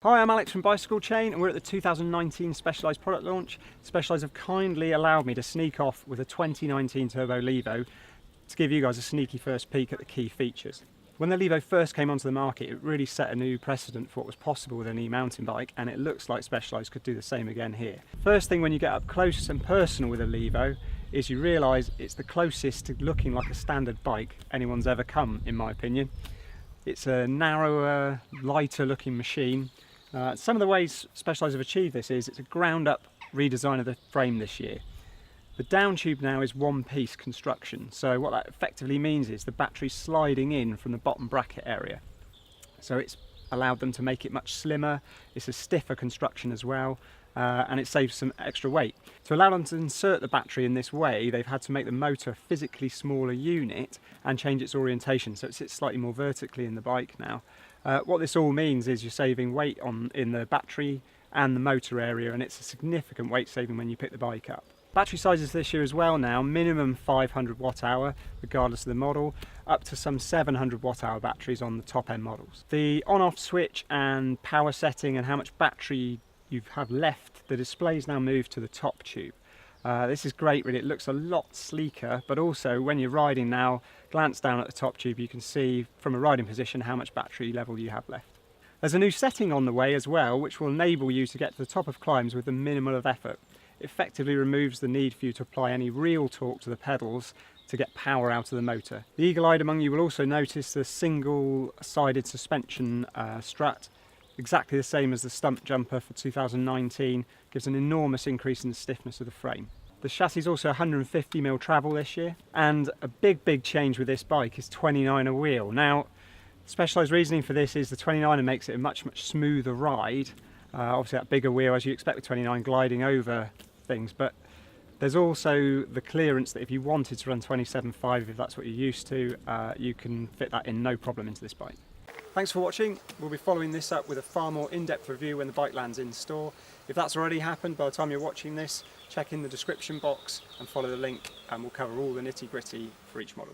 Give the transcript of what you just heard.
Hi, I'm Alex from Bicycle Chain and we're at the 2019 Specialized product launch. Specialized have kindly allowed me to sneak off with a 2019 Turbo Levo to give you guys a sneaky first peek at the key features. When the Levo first came onto the market, it really set a new precedent for what was possible with an e-mountain bike, and it looks like Specialized could do the same again here. First thing when you get up close and personal with a Levo is you realise it's the closest to looking like a standard bike anyone's ever come, in my opinion. It's a narrower, lighter looking machine. Some of the ways Specialized have achieved this is it's a ground up redesign of the frame this year. The down tube now is one piece construction, so what that effectively means is the battery's sliding in from the bottom bracket area. So it's allowed them to make it much slimmer, it's a stiffer construction as well, and it saves some extra weight. To allow them to insert the battery in this way, they've had to make the motor a physically smaller unit and change its orientation, so it sits slightly more vertically in the bike now. What this all means is you're saving weight in the battery and the motor area, and it's a significant weight saving when you pick the bike up. Battery sizes this year as well now, minimum 500 watt hour regardless of the model, up to some 700 watt hour batteries on the top end models. The on-off switch and power setting and how much battery you have left, the display's now moved to the top tube. This is great really, it looks a lot sleeker, but also when you're riding now, glance down at the top tube, you can see from a riding position how much battery level you have left. There's a new setting on the way as well, which will enable you to get to the top of climbs with the minimum of effort. It effectively removes the need for you to apply any real torque to the pedals to get power out of the motor. The eagle-eyed among you will also notice the single-sided suspension strut, exactly the same as the stump jumper for 2019, gives an enormous increase in the stiffness of the frame. The chassis is also 150mm travel this year, and a big change with this bike is 29er wheel. Now, Specialized reasoning for this is the 29er makes it a much smoother ride. Obviously that bigger wheel, as you expect with 29, gliding over things, but there's also the clearance that if you wanted to run 27.5, if that's what you're used to, you can fit that in no problem into this bike. Thanks for watching. We'll be following this up with a far more in-depth review when the bike lands in store. If that's already happened by the time you're watching this, check in the description box and follow the link and we'll cover all the nitty-gritty for each model.